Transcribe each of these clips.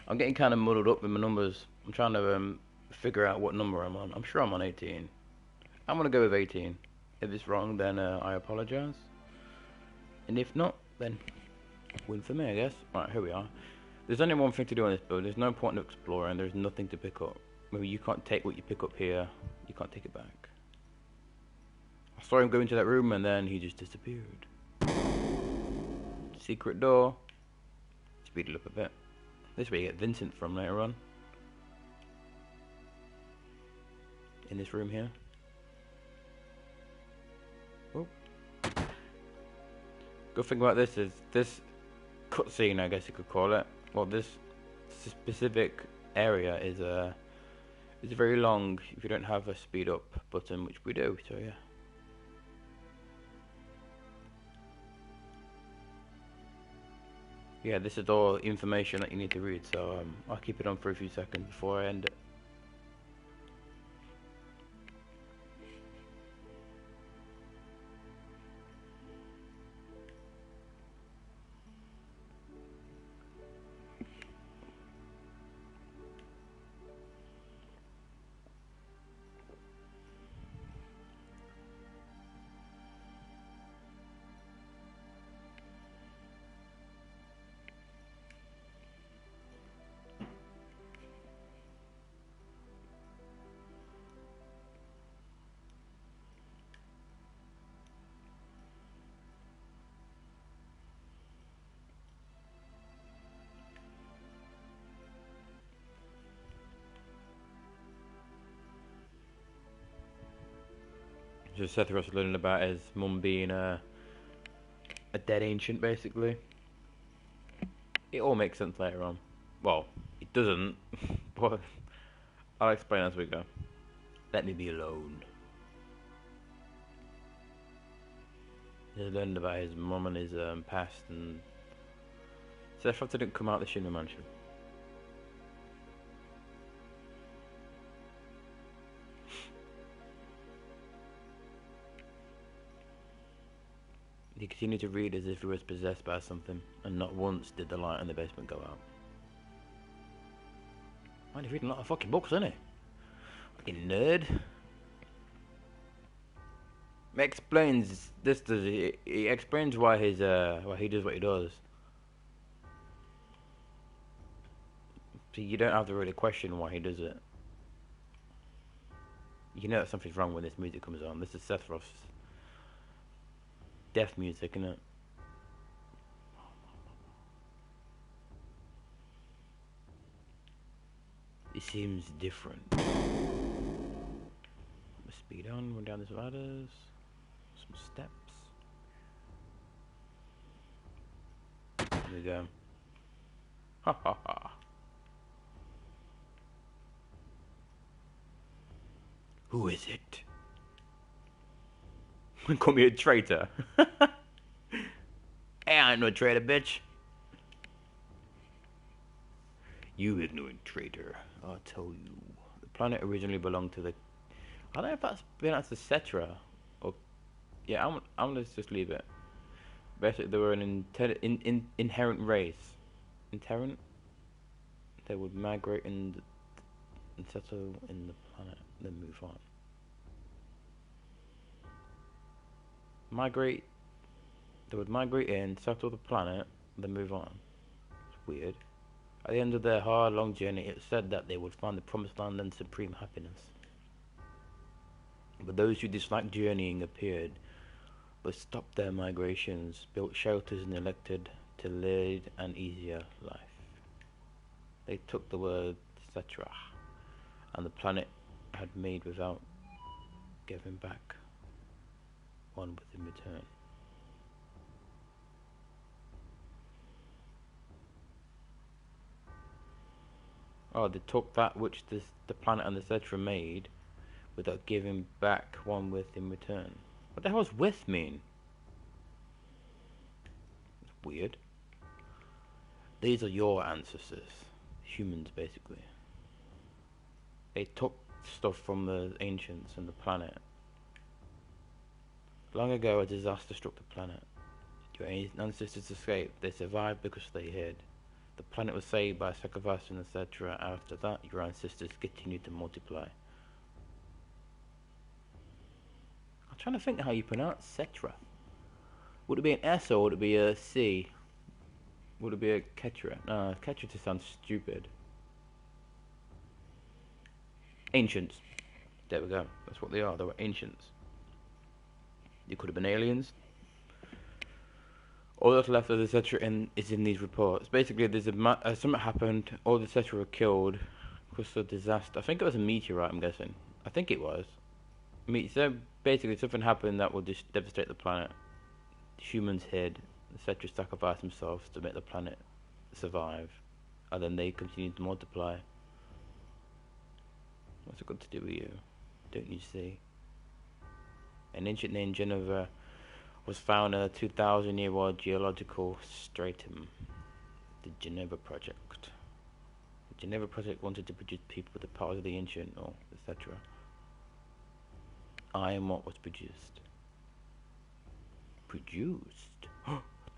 I'm getting kind of muddled up with my numbers. I'm trying to figure out what number I'm on. I'm sure I'm on 18. I'm gonna go with 18. If it's wrong, then I apologize. And if not, then win for me, I guess. Right, here we are. There's only one thing to do on this build. There's no point in exploring. There's nothing to pick up. Maybe you can't take what you pick up here. You can't take it back. I saw him go into that room and then he just disappeared. Secret door. Speed it up a bit. This way you get Vincent from later on. In this room here. Oh. Good thing about this is this cutscene, I guess you could call it. Well, this specific area is very long if you don't have a speed up button, which we do. So yeah. Yeah, this is all information that you need to read, so I'll keep it on for a few seconds before I end it. So Seth Ross learning about his mum being a dead ancient, basically. It all makes sense later on. Well, it doesn't, but I'll explain as we go. Let me be alone. He's learned about his mum and his past, and Seth Ross didn't come out of the Shinra mansion. He continued to read as if he was possessed by something, and not once did the light in the basement go out. Man, he's reading a lot of fucking books, isn't he? Fucking nerd. He explains this. Does he explains why his why he does what he does. So you don't have to really question why he does it. You know that something's wrong when this music comes on. This is Seth Ross. Death music, isn't it? It seems different. Speed on, run down these ladders. Some steps. There we go. Ha ha ha. Who is it? Call me a traitor. Hey, I ain't no traitor, bitch. You ignorant traitor. I'll tell you. The planet originally belonged to the... I don't know if that's pronounced as Cetra. Or... Yeah, I'm gonna just leave it. Basically, they were an inherent race. Inherent? They would migrate and settle in the planet, then move on. They would migrate in, settle the planet, then move on. It's weird. At the end of their hard, long journey, it said that they would find the promised land and supreme happiness. But those who disliked journeying appeared, but stopped their migrations, built shelters and elected to lead an easier life. They took the word Cetra, and the planet had made without giving back one with in return. Oh, they took that which the planet and the Cetra made without giving back one with in return. What the hell does with mean? It's weird. These are your ancestors. Humans, basically. They took stuff from the ancients and the planet. Long ago, a disaster struck the planet. Your ancestors escaped. They survived because they hid. The planet was saved by sacrificing etc. After that, your ancestors continued to multiply. I'm trying to think how you pronounce Cetra. Would it be an S or would it be a C? Would it be a Ketra? No, Ketra just sounds stupid. Ancients. There we go. That's what they are. They were ancients. They could have been aliens. All that's left of the Cetra is in these reports. Basically, there's something happened. All the Cetra were killed because of a disaster. I think it was a meteorite. I'm guessing. I think it was. So basically, something happened that will just devastate the planet. Humans hid. The Cetra sacrificed themselves to make the planet survive, and then they continued to multiply. What's it got to do with you? Don't you see? An ancient name Geneva was found in a 2,000-year-old geological stratum, the Geneva Project. The Geneva Project wanted to produce people with the powers of the ancient, or etc. I am what was produced. Produced?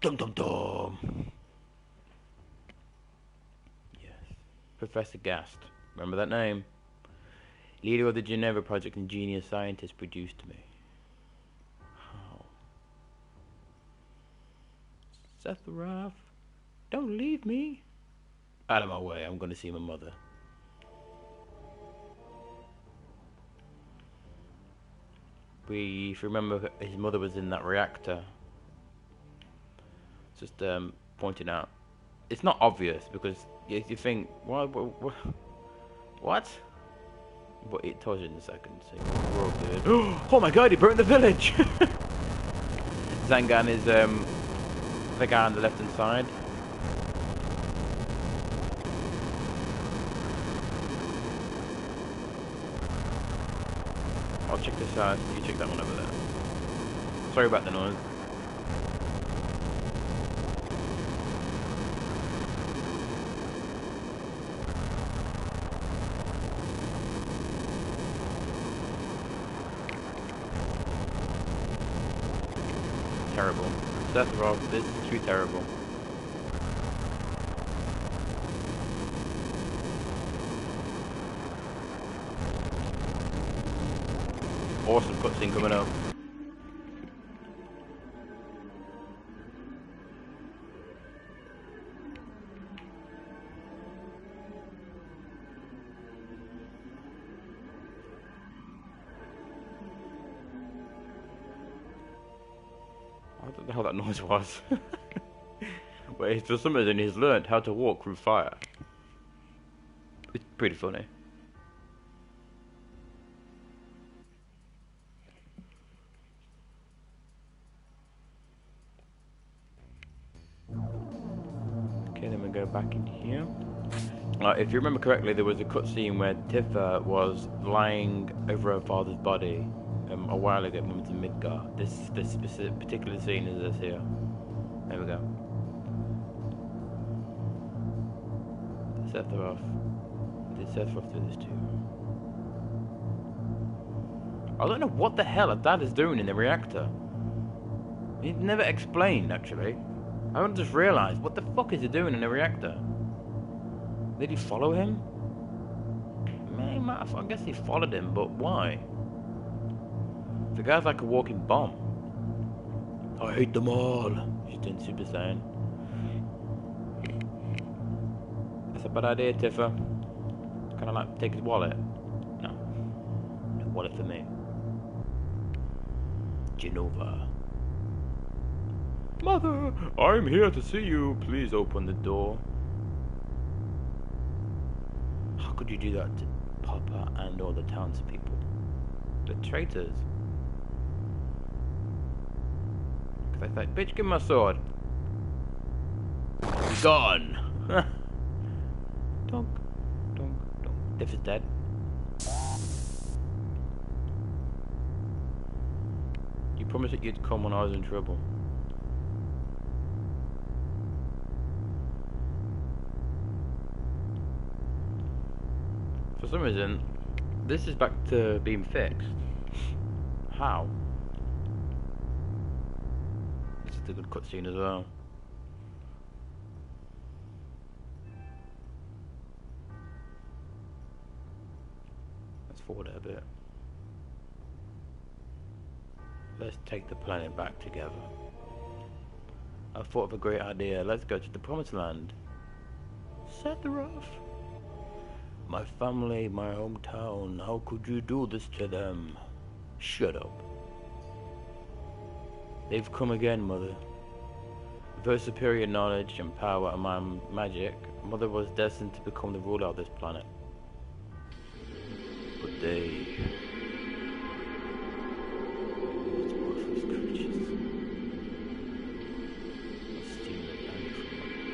Dum dum dum! Yes. Professor Gast. Remember that name? Leader of the Geneva Project and genius scientist produced me. How? Sephiroth, don't leave me. Out of my way, I'm gonna see my mother. If you remember, his mother was in that reactor. Just pointing out. It's not obvious because you think, what? But it tells you in a second, so we're all good. Oh my god, he burned the village! Zangan is the guy on the left hand side. I'll check this out, you check that one over there. Sorry about the noise. Terrible. Sephiroth, this is too terrible. Awesome cutscene coming up. I don't know how that noise was. But for some reason he's learned how to walk through fire. It's pretty funny. Okay, then we go back in here. If you remember correctly, there was a cutscene where Tifa was lying over her father's body a while ago when we went to Midgar. This specific particular scene is this here. There we go. Sephiroth. Did Sephiroth do this too? I don't know what the hell a dad is doing in the reactor. It's never explained, actually. I haven't just realised, what the fuck is he doing in the reactor? Did he follow him? Man, I guess he followed him, but why? The guy's like a walking bomb. I hate them all. She's doing Super Saiyan. That's a bad idea, Tifa. Can I like take his wallet? No. No wallet for me. Genova. Mother, I'm here to see you. Please open the door. How could you do that to Papa and all the townspeople? The traitors. Because I thought, bitch, give me my sword. Be gone. Donk, donk, donk. Diff is dead. You promised that you'd come when I was in trouble. For some reason, this is back to being fixed. How? This is a good cutscene as well. forward it a bit. Let's take the planet back together. I thought of a great idea. Let's go to the promised land. Sephiroth. My family, my hometown. How could you do this to them? Shut up. They've come again, Mother. With her superior knowledge and power and my magic, Mother was destined to become the ruler of this planet. But they... These worthless creatures. Must steal their planet from them.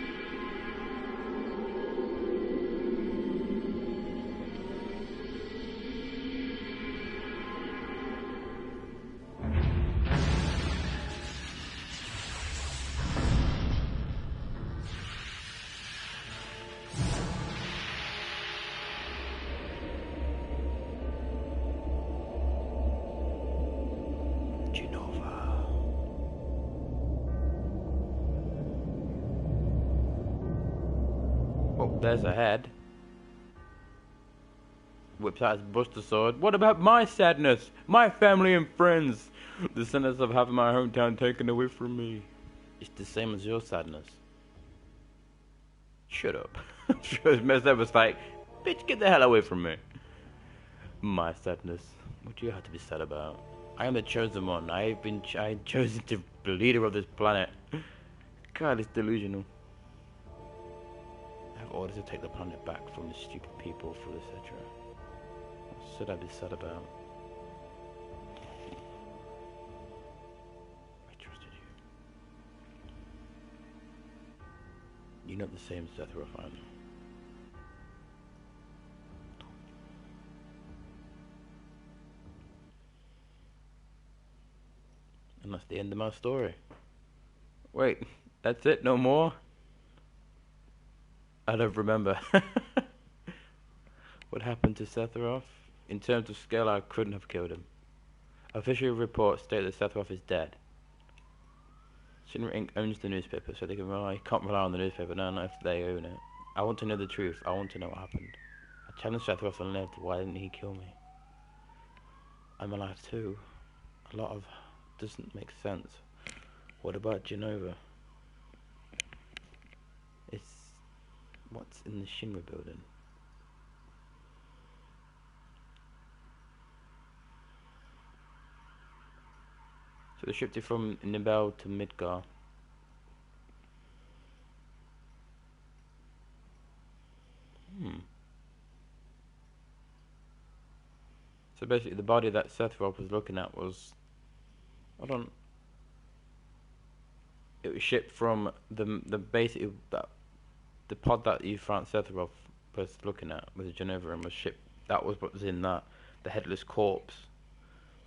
Oh, there's a head. Whips out his buster sword. What about my sadness? My family and friends? The sadness of having my hometown taken away from me. It's the same as your sadness. Shut up. I'm sure his messed up was like, bitch, get the hell away from me. My sadness. What do you have to be sad about? I am the chosen one. I chosen to be the leader of this planet. God, it's delusional. I have orders to take the planet back from the stupid people, for etc. What should I be sad about? I trusted you. You're not the same Sephiroth, I know. And that's the end of my story. Wait, that's it? No more? I don't remember. What happened to Sephiroth? In terms of scale, I couldn't have killed him. Official reports state that Sephiroth is dead. Shinra Inc. owns the newspaper, so they can't rely on the newspaper, not if they own it. I want to know the truth. I want to know what happened. I challenged Sephiroth and lived. Why didn't he kill me? I'm alive too. A lot of... doesn't make sense. What about Genova? It's... what's in the Shinra building? So they shifted from Nibel to Midgar. So basically the body that Sephiroth was looking at was... hold on. It was shipped from the basically that the pod that you found Sephiroth was looking at with Geneva and was shipped. That was what was in that. The headless corpse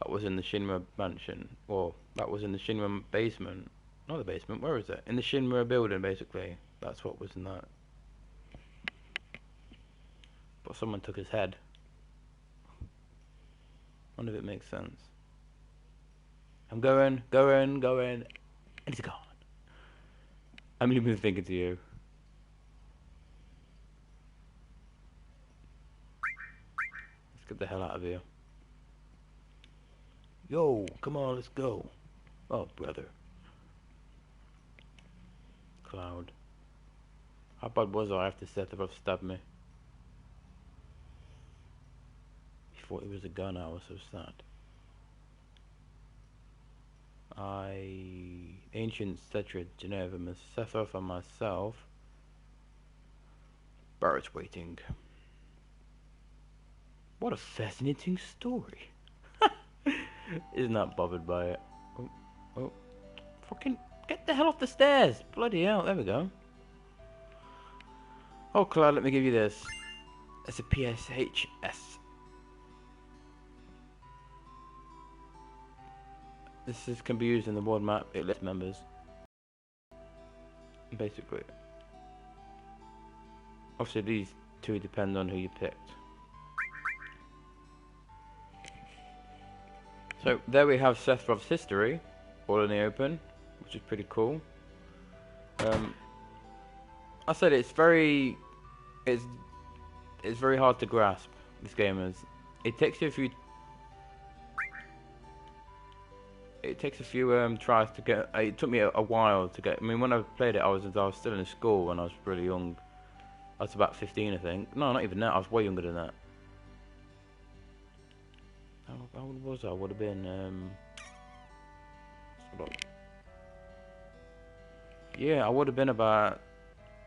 that was in the Shinra mansion. Well, that was in the Shinra basement. Not the basement. Where is it? In the Shinra building, basically. That's what was in that. But someone took his head. Wonder if it makes sense. I'm going, and it's gone. I'm even thinking to you. Let's get the hell out of here. Yo, come on, let's go. Oh, brother. Cloud. How bad was I after Sephiroth stabbed me? He thought it was a gun, I was so sad. Ancient Cetra, Geneva, Miss Sephiroth and myself. Barrett's waiting. What a fascinating story. Is not bothered by it. Oh, fucking get the hell off the stairs! Bloody hell, there we go. Oh, Cloud, let me give you this. It's a PSHS. This can be used in the world map. It lists members. Basically. Obviously, these two depend on who you picked. So there we have Sephiroth's history, all in the open, which is pretty cool. I said it's very hard to grasp. This game is. It takes you a few. It takes a few tries to get. It took me a while to get. I mean, when I played it, I was still in school when I was really young. I was about 15, I think. No, not even that. I was way younger than that. How old was I? I would have been. Yeah, I would have been about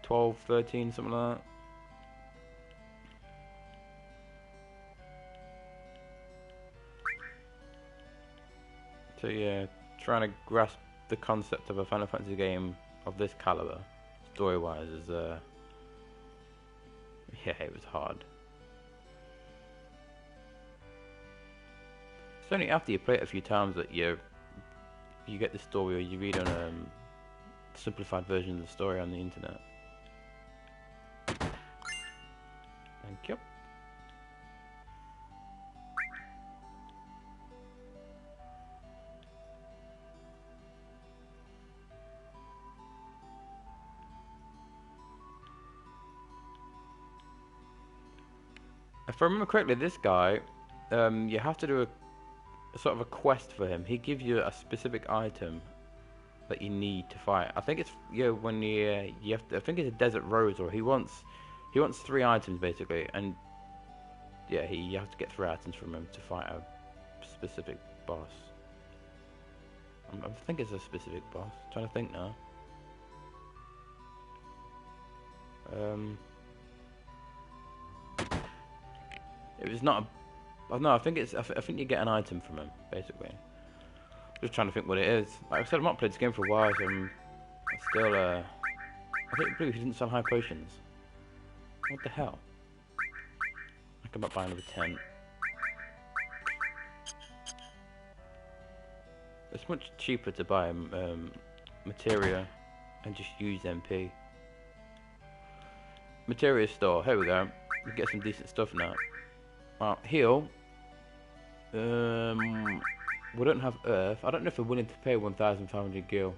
12, 13, something like that. So yeah, trying to grasp the concept of a Final Fantasy game of this caliber, story-wise, is yeah, it was hard. It's only after you play it a few times that you get the story, or you read on simplified version of the story on the internet. Thank you. If I remember correctly, this guy, you have to do a sort of a quest for him. He gives you a specific item that you need to fight. I think it's when you have to. I think it's a desert rose, or he wants 3 items basically, and yeah, you have to get 3 items from him to fight a specific boss. I think it's a specific boss. I'm trying to think now. It was not. No, I think it's. I think you get an item from him basically. Just trying to think what it is. Like I said, I've not played this game for a while, so I'm still. I think Blue, he didn't sell high potions. What the hell? I can buy another 10. It's much cheaper to buy materia and just use MP. Materia store. Here we go. We get some decent stuff now. Well, heal. We don't have Earth. I don't know if we're willing to pay 1,500 gil.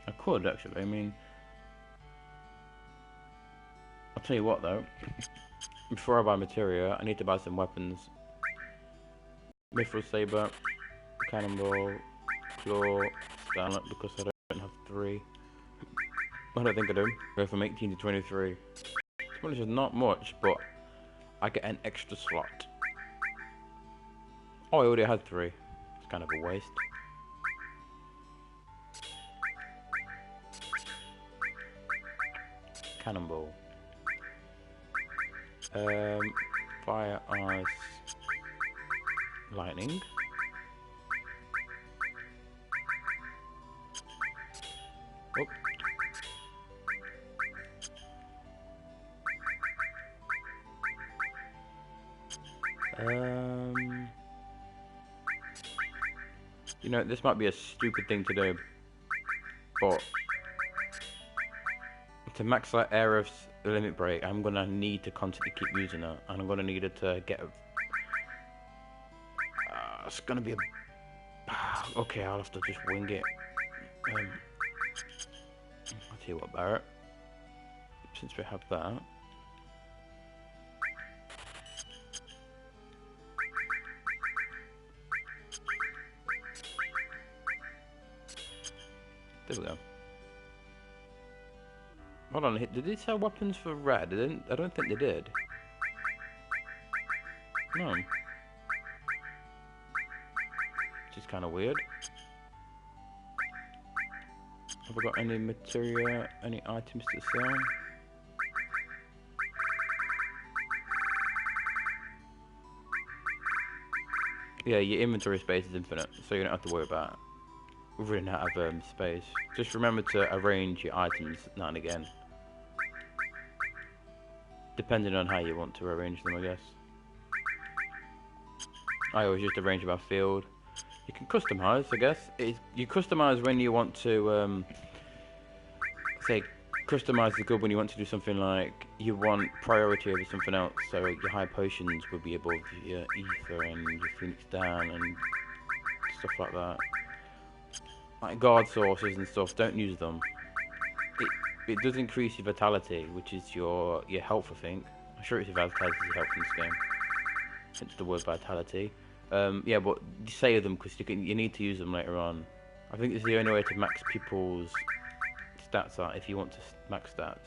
I could actually. I mean, I'll tell you what though. Before I buy materia, I need to buy some weapons. Mithril Saber, Cannonball, Claw, Scarlet, because I don't have 3. I don't think I do. Go from 18 to 23. Which is not much, but I get an extra slot. Oh, I already had 3. It's kind of a waste. Cannonball. Fire, ice, lightning. Oh. You know, this might be a stupid thing to do, but to max out Aerith's limit break, I'm gonna need to constantly keep using it, and I'm gonna need it to get. It's gonna be a. Okay, I'll have to just wing it. I'll tell you what, Barrett. Since we have that. There we go. Hold on, did they sell weapons for red? I don't think they did. No. Which is kind of weird. Have I got any materia, any items to sell? Yeah, your inventory space is infinite, so you don't have to worry about running out of space. Just remember to arrange your items now and again. Depending on how you want to arrange them, I guess. I always just arrange by field. You can customize, I guess. You customize when you want to, say, customize the good when you want to do something like you want priority over something else. So your high potions would be above your ether and your phoenix down and stuff like that. Like guard sources and stuff, don't use them. It does increase your vitality, which is your health, I think. I'm sure it's your vitality is your health in this game. Hence the word vitality. Yeah, but save them because you need to use them later on. I think it's the only way to max people's stats out if you want to max stats.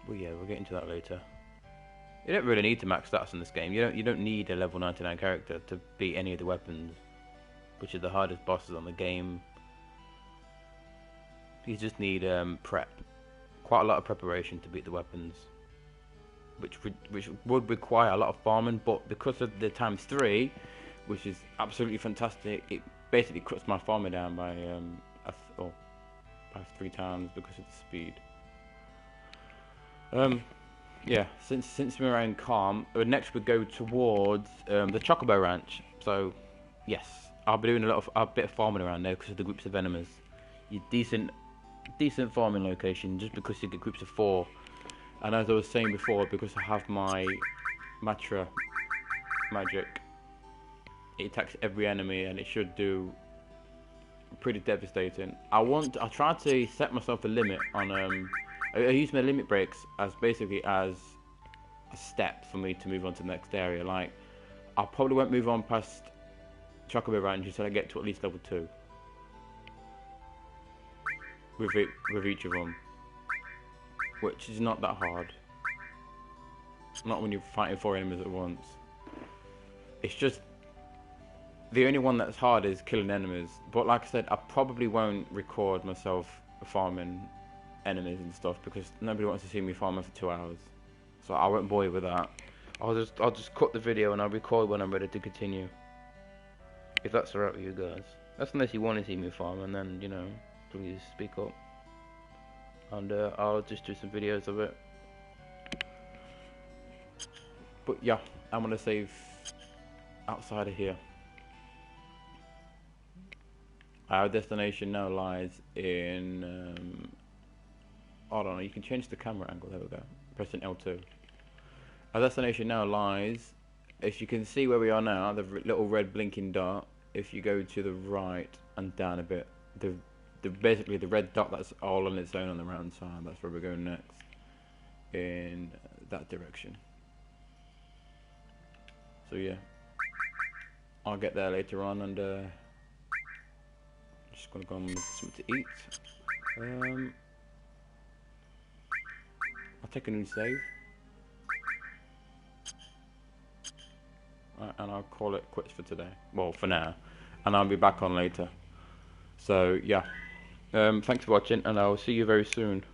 Well, yeah, we'll get into that later. You don't really need to max stats in this game. You don't need a level 99 character to beat any of the weapons, which are the hardest bosses on the game. You just need prep, quite a lot of preparation to beat the weapons, which would require a lot of farming. But because of the ×3, which is absolutely fantastic, it basically cuts my farming down by by 3 times because of the speed. Yeah, since we're around Calm, next we go towards the Chocobo Ranch. So, yes, I'll be doing a bit of farming around there because of the groups of enemies. You decent farming location just because you get groups of 4. And as I was saying before, because I have my Matra magic, it attacks every enemy and it should do pretty devastating. I try to set myself a limit on I use my limit breaks as basically as a step for me to move on to the next area. Like, I probably won't move on past Chocobo Ranch until I get to at least level 2 with each of them, which is not that hard. Not when you're fighting 4 enemies at once. It's just the only one that's hard is killing enemies. But like I said, I probably won't record myself farming enemies and stuff because nobody wants to see me farming for 2 hours. So I won't bore you with that. I'll just cut the video and I'll record when I'm ready to continue. If that's alright with you guys. That's unless you want to see me farm, and then, you know, please speak up. And I'll just do some videos of it. But yeah, I'm gonna save outside of here. Our destination now lies in I don't know, you can change the camera angle, there we go. Pressing L2. Our destination now lies, if you can see where we are now, the little red blinking dot, if you go to the right and down a bit, basically the red dot that's all on its own on the round side, that's where we're going next, in that direction. So yeah, I'll get there later on, and just gonna go and make something to eat. I'll take a new save. And I'll call it quits for today. Well, for now. And I'll be back on later. So, yeah. Thanks for watching, and I'll see you very soon.